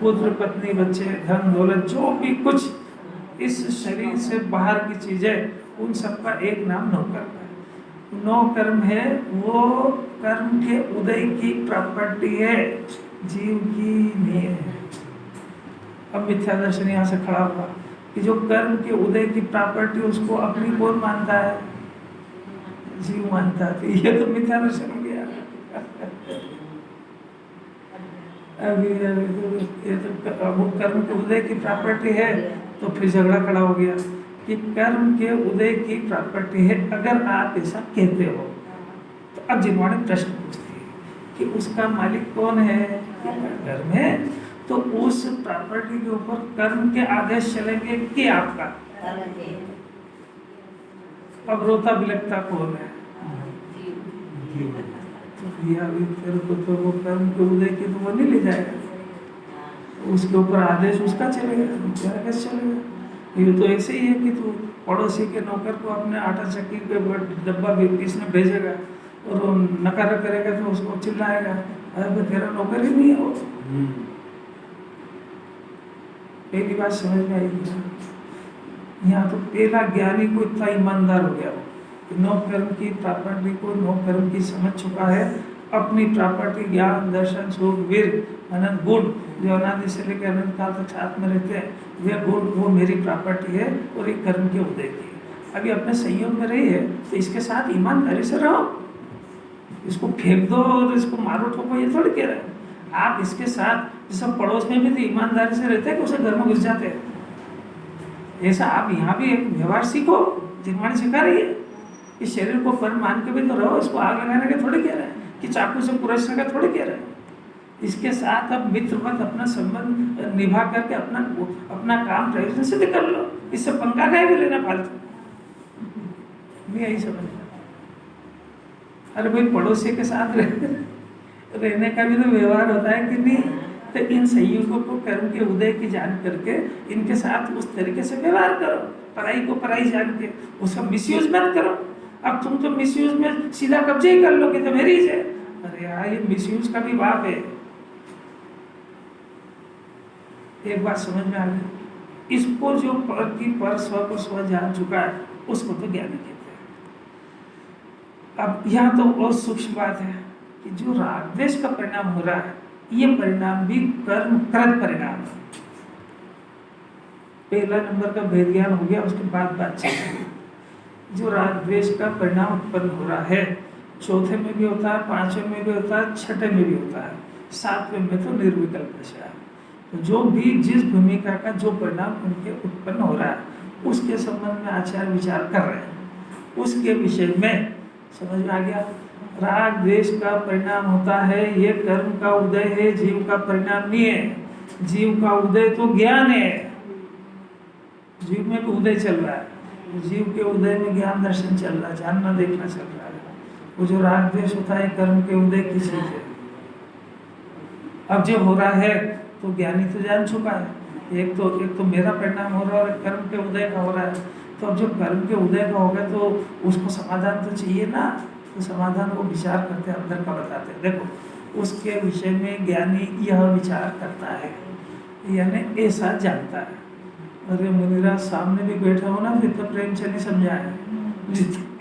पुत्र पत्नी बच्चे, धन दौलत, जो भी कुछ इस शरीर से बाहर की चीजें, उन सब का एक नाम नौ कर्म है। नौ कर्म है, वो कर्म के उदय की प्रॉपर्टी है, जीव की नहीं है। अब मिथ्या दर्शन यहाँ से खड़ा हुआ कि जो कर्म के उदय की प्रॉपर्टी उसको अपनी कौन मानता है? जीव मानता है। ये तो मिथ्या दर्शन हो गया। अभी ये तो कर्म के उदय की प्रॉपर्टी है, तो फिर झगड़ा खड़ा हो गया कि कर्म के उदय की प्रॉपर्टी है। अगर आप ऐसा कहते हो तो अब जिनवाणी प्रश्न पूछती है कि उसका मालिक कौन है? कर्म है। तो उस प्रॉपर्टी के ऊपर कर्म के आदेश चलेंगे कि आपका? अब रोता बिलखता कौन है? तेरे को तो वो कर्म के उदय की तो वो नहीं ले जाएगा, उसके ऊपर आदेश उसका चलेगा, तेरा कैसे चलेगा? ये तो ऐसे ही है कि तू पड़ोसी के नौकर को अपने आटा चक्की के डब्बा पीसने भेजेगा और वो नकार करेगा तो उसको चिल्लाएगा, अरे तेरा नौकर ही नहीं है वो। पहली बात समझ में आएगी। यहाँ तो पहला ज्ञानी को इतना ईमानदार हो गया वो, नौ कर्म की प्रॉपर्टी को नौ कर्म की समझ चुका है। अपनी प्रॉपर्टी ज्ञान, दर्शन, सुख, वीर, अनंत गुण जो अनादि से लेकर अनंत काल तक साथ में रहते हैं, वे गुण वो मेरी प्रॉपर्टी है और एक कर्म के उदय की। अभी अपने संयोग में रही है तो इसके साथ ईमानदारी से रहो, इसको फेंक दो और इसको मारो ठोको, ये थोड़ी कह रहे हैं। आप इसके साथ जैसे पड़ोस में भी तो ईमानदारी से रहते हैं कि उसे घर में घुस जाते हैं, ऐसा आप यहाँ भी एक व्यवहार सीखो। जिनवाणी सिखा रही है कि शरीर को पर मान के भी तो रहो, इसको आग लगाने के थोड़ी कह रहे हैं कि चाकू से कुरसने का थोड़ी कह रहे हैं। इसके साथ अब मित्रवत अपना संबंध निभा करके अपना काम प्रयोजन सिद्ध कर लो, इससे पंखा का भी लेना फालतू नहीं, यही समझना। अरे भाई पड़ोसी के साथ रहने का भी तो व्यवहार होता है कि नहीं? तो इन संयोगों को कर्म के उदय की जान करके इनके साथ उस तरीके से व्यवहार करो, पराई को पराई जान के उसका मिसयूज मत करो। अब तुम तो मिसयूज में सीधा कब्जे ही कर लोगे तो मेरी है। अरे यार ये मिसयूज का भी बाप है। एक बात समझ में आ गई, इसको जो पर की पर स्व को स्व जान चुका है उसको तो ज्ञानी कहते हैं। अब यहाँ तो और सूक्ष्म बात है कि जो राग द्वेष का परिणाम हो रहा है ये परिणाम भी कर्म कृत परिणाम है। पहला नंबर का भेद ज्ञान हो गया, उसके बाद बातचीत। जो राग द्वेष का परिणाम उत्पन्न हो रहा है चौथे में भी होता है, पांचवें में भी होता है, छठे में भी होता है, सातवें में तो निर्विकल्प दशा है। तो जो भी जिस भूमिका का जो परिणाम उनके उत्पन्न हो रहा है उसके संबंध में आचार विचार कर रहे हैं, उसके विषय में समझ में आ गया। राग द्वेष का परिणाम होता है, ये कर्म का उदय है, जीव का परिणाम नहीं है। जीव का उदय तो ज्ञान है, जीव में भी उदय चल रहा है, जीव के उदय में ज्ञान दर्शन चल रहा है, जानना देखना चल रहा है। वो जो राग द्वेष होता है कर्म के उदय की चीज है। अब जो हो रहा है तो ज्ञानी तो जान चुका है, एक तो मेरा परिणाम हो रहा है और कर्म के उदय का हो रहा है। तो अब जो कर्म के उदय का होगा तो उसको समाधान तो चाहिए ना, तो समाधान को विचार करते हैं, अंदर का बताते हैं। देखो उसके विषय में ज्ञानी यह विचार करता है, यानी ऐसा जानता है। अरे मुनिराज सामने भी बैठा हो ना फिर तो प्रेमचंद ही समझाए,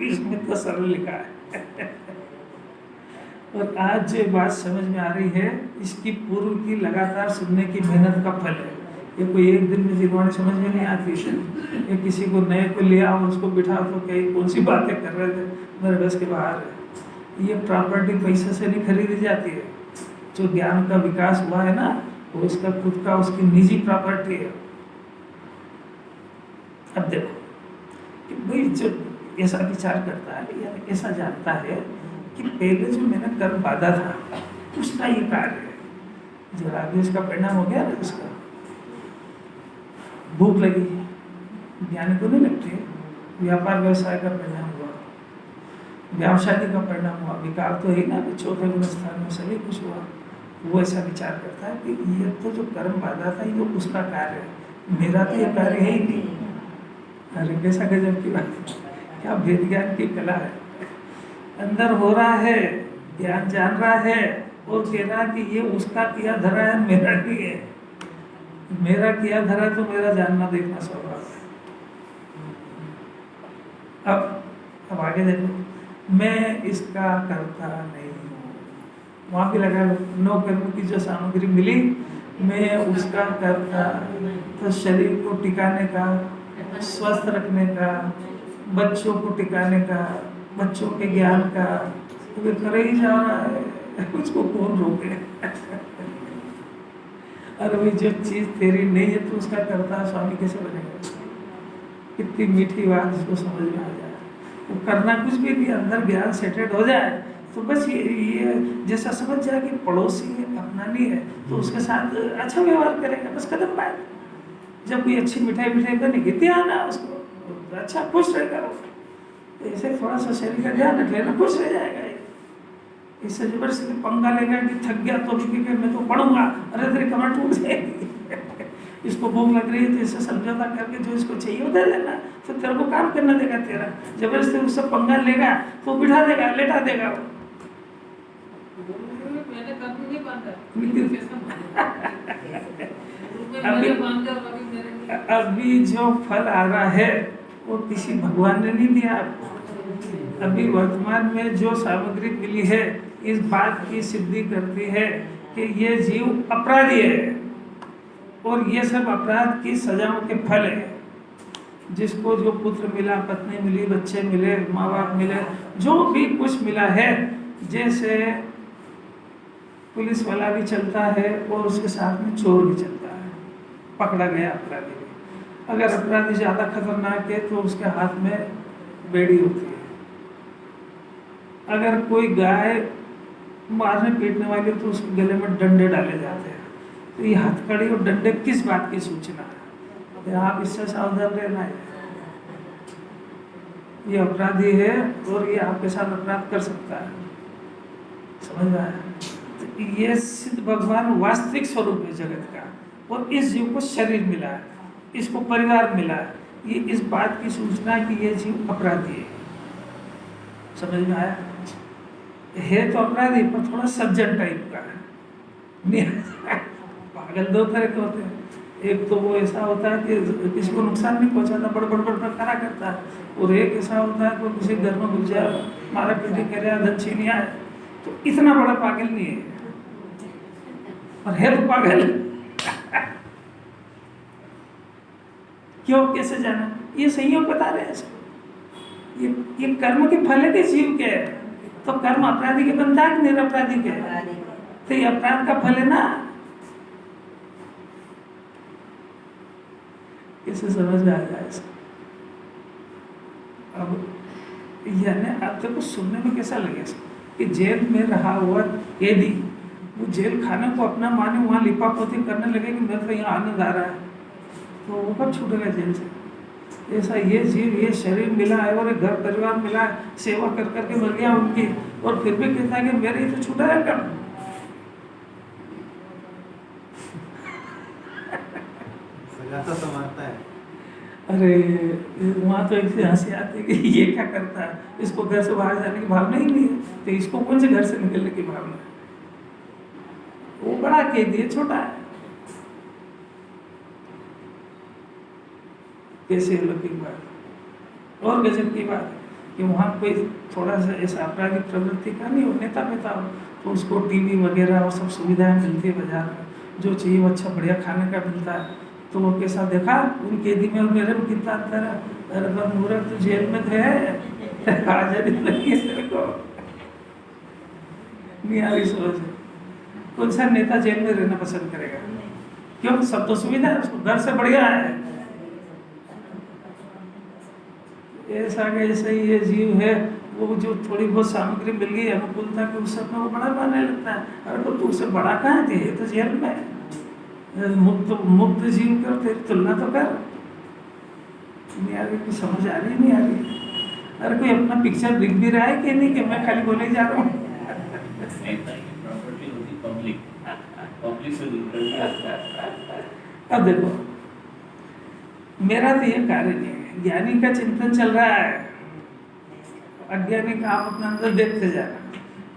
इसमें तो सरल लिखा है। और आज जो बात समझ में आ रही है इसकी पूर्व की लगातार सुनने की मेहनत का फल है। ये कोई एक दिन में जीवाणी समझ में नहीं आती है। ये किसी को नए को लिया और उसको बिठा तो कहीं कौन सी बातें कर रहे थे, मेरे बस के बाहर है। ये प्रॉपर्टी पैसे से नहीं खरीदी जाती है। जो ज्ञान का विकास हुआ है ना वो उसका खुद का उसकी निजी प्रॉपर्टी है। अब देखो कि भाई जो ऐसा विचार करता है या ऐसा जानता है कि पहले जो मैंने कर्म बांधा था उसका ये कार्य है। जो रागद्वेष का परिणाम हो गया ना, उसका भूख लगी, ज्ञानी को नहीं लगती है, व्यापार व्यवसाय का परिणाम हुआ, व्यावसायिक का परिणाम हुआ, विकार तो ही ना, चौथे गुण स्थान में सभी कुछ हुआ। वो ऐसा विचार करता है कि ये तो जो कर्म बांधा था ये उसका कार्य है, मेरा तो ये कार्य है ही नहीं। अरे कैसा गजब की बात, क्या भेद ज्ञान की कला है। अंदर हो रहा है, ज्ञान जान रहा है और कह रहा कि ये उसका किया धरा है, मेरा नहीं है। मेरा किया धरा तो मेरा जानना देखना स्वभाव है। अब आगे देखो, मैं इसका करता नहीं हूँ, वहाँ भी लगा लो, नौ कर्म की जो सामग्री मिली मैं उसका करता। तो शरीर को टिकाने का, स्वस्थ रखने का, बच्चों को टिकाने का, बच्चों के ज्ञान का तो करे ही जा रहा है, उसको कौन रोके। अरे भाई जो चीज़ तेरी नहीं है तो उसका करता स्वामी कैसे बनेगा। कितनी मीठी बात इसको समझ में आ जाए। वो करना कुछ भी नहीं, अंदर ज्ञान सेटेड हो जाए तो बस ये जैसा समझ जाए कि पड़ोसी है, अपना नहीं है तो उसके साथ अच्छा व्यवहार करेगा, बस कदम पाए। जब कोई अच्छी मिठाई बनेगी ध्यान है उसको, अच्छा खुश रहेगा। ऐसे थोड़ा सा शरीर का ध्यान रख लेना, खुश रह जाएगा। इससे जबरदस्ती पंगा लेगा कि थक गया तो भी मैं तो पढ़ूंगा, अरे तेरी कमर टूट जाएगी। इसको भूख लग रही है तो इससे समझौता करके जो इसको चाहिए वो दे देना, तो तेरे को काम करना देगा तेरा। जबरदस्ती उससे पंगा लेगा तो बिठा देगा, लेटा देगा वो। मैंने कभी नहीं बांधा। अभी जो फल आ रहा है वो किसी भगवान ने नहीं दिया आपको। अभी वर्तमान में जो सामग्री मिली है इस बात की सिद्धि करती है कि ये जीव अपराधी है और ये सब अपराध की सजाओं के फल है। जिसको जो पुत्र मिला, पत्नी मिली, बच्चे मिले, माँ बाप मिले, जो भी कुछ मिला है, जैसे पुलिस वाला भी चलता है और उसके साथ में चोर भी चलता है, पकड़ा गया अपराधी भी। अगर अपराधी ज़्यादा खतरनाक है तो उसके हाथ में बेड़ी होती है। अगर कोई गाय मारने पीटने वाली तो उसके गले में डंडे डाले जाते हैं। तो ये हथकड़ी और डंडे किस बात की सूचना है? आप इससे सावधान रहना है। ये अपराधी है और ये आपके साथ अपराध कर सकता है, समझ में आया? तो ये सिद्ध भगवान वास्तविक स्वरूप है जगत का, और इस जीव को शरीर मिला है, इसको परिवार मिला है, ये इस बात की सूचना है कि ये जीव अपराधी है। समझ में आया? है तो अपराधी पर थोड़ा सज्जन टाइप का है। पागल दो तरह के होते हैं, एक तो वो ऐसा होता है कि किसी को नुकसान नहीं पहुंचाता, बड़ बड़ बड़ खड़ा करता है, और एक ऐसा होता है कि किसी घर में घुस जाए, मारा पीटी करे, धन छीनिया है, तो इतना बड़ा पागल नहीं है, और है तो पागल। क्यों, कैसे जाना? ये संयोग बता रहे हैं इसको। ये कर्म के फल है जीव के, तो कर्म अपराधी के बनता है कि निरपराधी के? तो ये अपराध का फल है ना। कैसे समझ में आ जाए इसको? अब यानी आप देखो सुनने में कैसा लगे कि जेल में रहा हुआ कैदी वो जेल खाने को अपना माने, वहाँ लिपा पोती करने लगे कि मेरे को यहाँ आनंद आ रहा है, तो वो कब छूटेगा जेल से? ऐसा ये जीव, ये शरीर मिला है और घर परिवार मिला है, सेवा कर करके मर गया उनकी, और फिर भी कहता है कि मेरे ही तो छूटा है कर्म। सजा तो मारता है। अरे वहाँ तो ऐसे हंसी आती है कि ये क्या करता है, इसको घर से बाहर जाने की भावना ही नहीं है, तो इसको कौन से घर से निकलने की भावना है? वो बड़ा कैदी है, छोटा है। कैसे अलौकिक बात। और गजब की बात कि वहाँ कोई थोड़ा सा ऐसा आपराधिक प्रवृत्ति का नहीं हो, नेता पेता हो, तो उसको टीवी वगैरह और सब सुविधाएं मिलती है बाजार में, जो चाहिए वो अच्छा बढ़िया खाने का मिलता है, तो वो कैसा देखा उन कैदी में और मेरे में कितना अंतर है। अरे मूर्ख तो जेल में थे, आजादी लगी तेरे को, नहीं आ रही समझ। कौन सा नेता जेल में रहना पसंद करेगा? क्यों, सब तो सुविधा है, उसको घर से बढ़िया है। ऐसा कैसे ये जीव है, वो जो थोड़ी बहुत सामग्री मिल गई अनुकूलता के उस सब में वो बड़ा मानने लगता है। अरे तो उससे बड़ा कहाँ थे, ये तो जेल में मुक्त जीव कर, तेरी तुलना तो कर। नहीं आ रही, कुछ समझ आ रही नहीं आ रही? अरे कोई अपना पिक्चर दिख भी रहा है कि नहीं, कि मैं खाली बोले जा रहा हूँ? अब देखो मेरा तो ये कार्य नहीं है, ज्ञानी का चिंतन चल रहा है, अज्ञानी का आप अपने अंदर देखते जाना।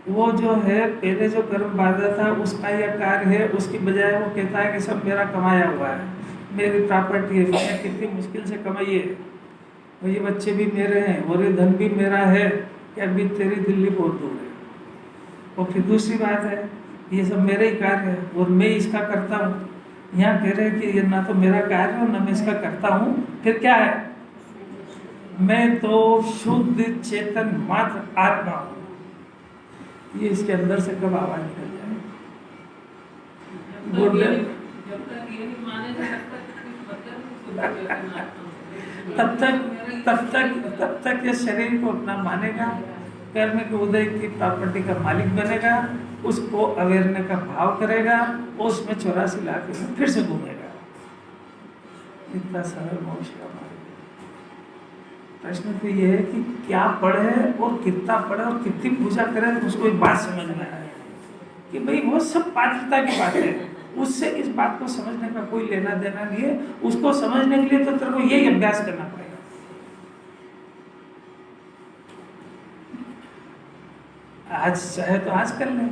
वो जो है पहले जो कर्म बाधा था उसका यह कार्य है, उसकी बजाय वो कहता है कि सब मेरा कमाया हुआ है, मेरी प्रॉपर्टी है, मैंने कितनी मुश्किल से कमाई है, और ये बच्चे भी मेरे हैं और ये धन भी मेरा है, कि अभी तेरी दिल्ली बहुत दूर है। और फिर दूसरी बात है, ये सब मेरे ही कार्य है और मैं इसका करता हूँ। यहाँ कह रहे हैं कि ये ना तो मेरा कार्य है और ना मैं इसका करता हूँ, फिर क्या है? मैं तो शुद्ध चेतन मात्र आत्मा हूँ। ये इसके अंदर से कब आवाज निकल जाए? तब तक ये शरीर को अपना मानेगा, कर्म के उदय की प्रॉपर्टी का मालिक बनेगा, उसको अवेरने का भाव करेगा, और उसमें 84 लाख में फिर से घूमेगा। इतना सरल मोक्ष का मार्ग। प्रश्न तो ये है कि क्या पढ़े और कितना पढ़े और कितनी पूजा करे, तो उसको एक बात समझ में आए कि भाई वो सब पात्रता की बात है, उससे इस बात को समझने का कोई लेना देना नहीं है। उसको समझने के लिए तो तेरे को यही अभ्यास करना पड़ेगा। आज चाहे तो आज कर ले,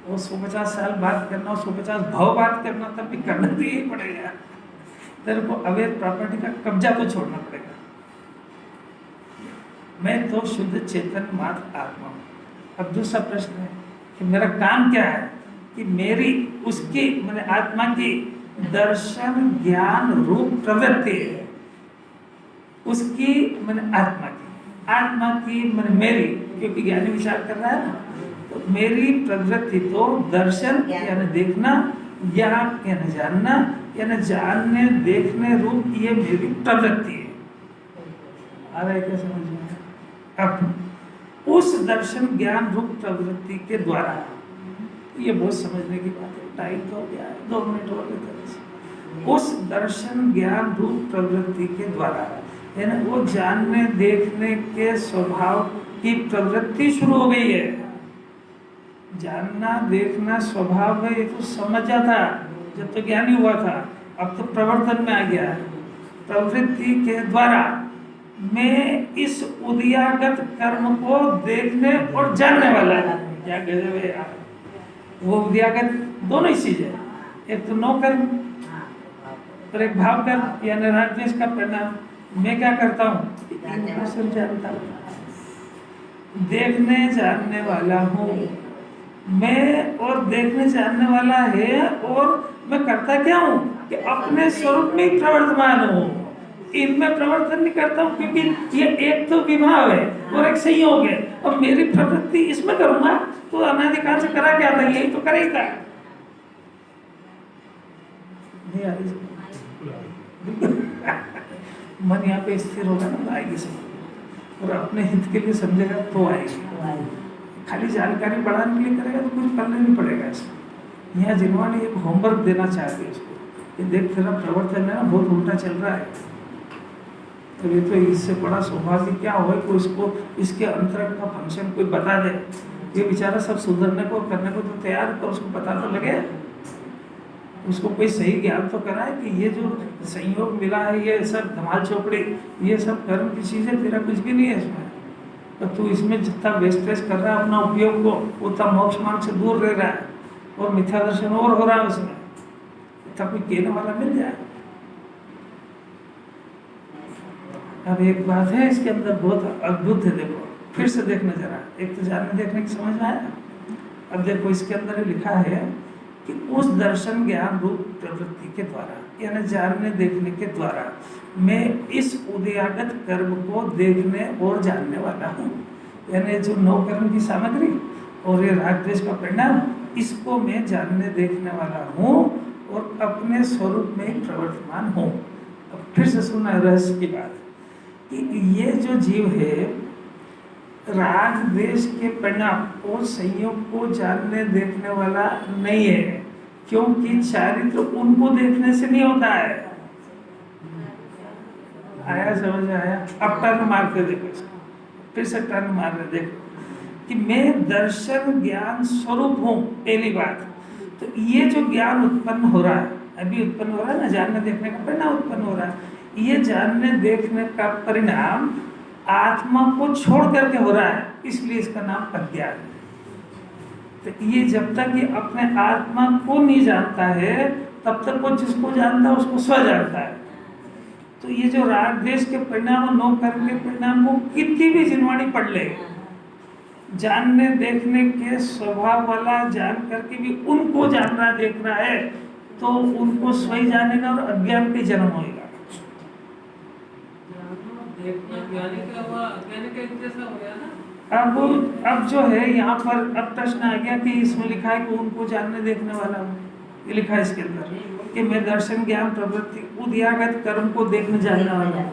वो 150 साल बात करना, 150 भाव बात करना, तब भी करना तो यही पड़ेगा। तेरे को अवैध प्रॉपर्टी का कब्जा तो छोड़ना पड़ेगा। मैं तो शुद्ध चेतन मात्र आत्मा हूँ। अब दूसरा प्रश्न है कि मेरा काम क्या है, कि मेरी उसकी मैंने आत्मा की दर्शन ज्ञान रूप प्रवृत्ति है, उसकी मैंने आत्मा की मैंने मेरी, क्योंकि ज्ञानी विचार कर रहा है ना, तो मेरी प्रवृत्ति तो दर्शन यानी देखना, ज्ञान यानी जानना, यानी जानने देखने रूप ये मेरी प्रवृत्ति है। आ रहा है क्या समझ में? अब उस दर्शन ज्ञान रूप प्रवृत्ति के द्वारा, ये बहुत समझने की बात है, टाइम तो हो गया है, 2 मिनट और तरह से। उस दर्शन ज्ञान रूप प्रवृत्ति के द्वारा यानी वो जानने देखने के स्वभाव की प्रवृत्ति शुरू हो गई है। जानना देखना स्वभाव है, ये तो समझा था जब तो ज्ञानी हुआ था। अब तो प्रवर्तन में आ गया है। प्रवृत्ति के द्वारा मैं इस उदयागत कर्म को देखने और जानने वाला है। क्या गजब है यार। वो उदयागत दोनों ही चीज है, एक तो नौ कर्म और एक भाव कर्म यानी राग द्वेष का परिणाम। मैं क्या करता हूँ, सब जानता हूँ, देखने जानने वाला हूँ मैं, और देखने जानने वाला है। और मैं करता क्या हूँ कि अपने स्वरूप में प्रवर्तमान हूँ, इनमें प्रवर्तन नहीं करता हूँ, क्योंकि ये एक तो विभाव है और एक संयोग है। और मेरी प्रवृत्ति इसमें करूंगा तो अनादिकाल से करा क्या था, यही तो करे ही था। नहीं आ रही मन यहाँ पे स्थिर होगा ना तो आएगी समझ, और अपने हित के लिए समझेगा तो आएगी। खाली जानकारी बढ़ाने के लिए करेगा तो कुछ करना नहीं पड़ेगा इसमें। यहाँ जिन्होंने एक होमवर्क देना चाहते हैं उसको कि देख तेरा प्रवर्तन है ना बहुत उल्टा चल रहा है, तो ये तो इससे बड़ा सौभाग्य क्या हो कि इसको इसके अंतरंग का फंक्शन कोई बता दे। ये बेचारा सब सुधरने को करने को तो तैयार, पर उसको पता तो लगे, उसको कोई सही ज्ञान तो कराए कि ये जो संयोग मिला है ये सब धमाल चौपड़ी, ये सब कर्म की चीज़ें, तेरा कुछ भी नहीं है इसमें। तो तू इसमें जितना वेस्टेज कर रहा है अपना उपयोग को, उतना मोक्ष मार्ग से दूर रह रहा है और मिथ्या दर्शन और हो रहा है उसमें। इतना कोई कहने वाला मिल जाए। अब एक बात है इसके अंदर बहुत अद्भुत है, देखो फिर से देखना जरा। एक तो जानने देखने की समझ में आया। अब देखो इसके अंदर लिखा है कि उस दर्शन ज्ञान रूप प्रवृत्ति के द्वारा यानी जानने देखने के द्वारा मैं इस उदयागत कर्म को देखने और जानने वाला हूँ। यानी जो नौ कर्म की सामग्री और ये राग द्वेष का परिणाम, इसको मैं जानने देखने वाला हूँ और अपने स्वरूप में ही प्रवर्तमान हूँ। अब फिर से सुना रहस्य की बात कि ये जो जीव है राग द्वेष के परिणाम और संयोग को जानने देखने वाला नहीं है, क्योंकि चारित्र उनको देखने से नहीं होता है। आया समझ में आया? अब टर्न मारते देखो इसको, फिर से टर्न मार रहे देखो कि मैं दर्शन ज्ञान स्वरूप हूँ। पहली बात तो ये जो ज्ञान उत्पन्न हो रहा है, अभी उत्पन्न हो रहा है ना, जानने देखने का परिणाम उत्पन्न हो रहा है। ये जानने देखने का परिणाम आत्मा को छोड़ करके हो रहा है, इसलिए इसका नाम अज्ञान है। तो ये जब तक ये अपने आत्मा को नहीं जानता है तब तक वो जिसको जानता है उसको स्व जानता है। तो ये जो राग द्वेष के परिणाम और नौ कर्म के परिणाम वो कितनी भी जिनवाणी पढ़ ले, जानने देखने के स्वभाव वाला जान करके भी उनको जानना देखना है तो उनको स्वयं जानेगा और अज्ञान पे जन्म होगा। देखना ज्ञानी का हुआ, अज्ञानी का एक जैसा हो गया ना। अब जो है यहाँ पर अब प्रश्न आ गया कि इसमें लिखा है कि उनको जानने देखने वाला हूँ। ये लिखा है इसके अंदर कि मैं दर्शन ज्ञान प्रवृत्ति उदयागत कर्म को देखने जानने वाला हूँ,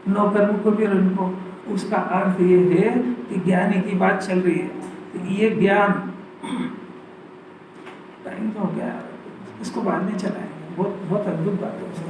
नौ कर्म को भी और उनको। उसका अर्थ ये है कि ज्ञानी की बात चल रही है। तो ये ज्ञान टाइम तो हो गया, इसको बाद में चलाएंगे। बहुत बहुत अद्भुत बात है।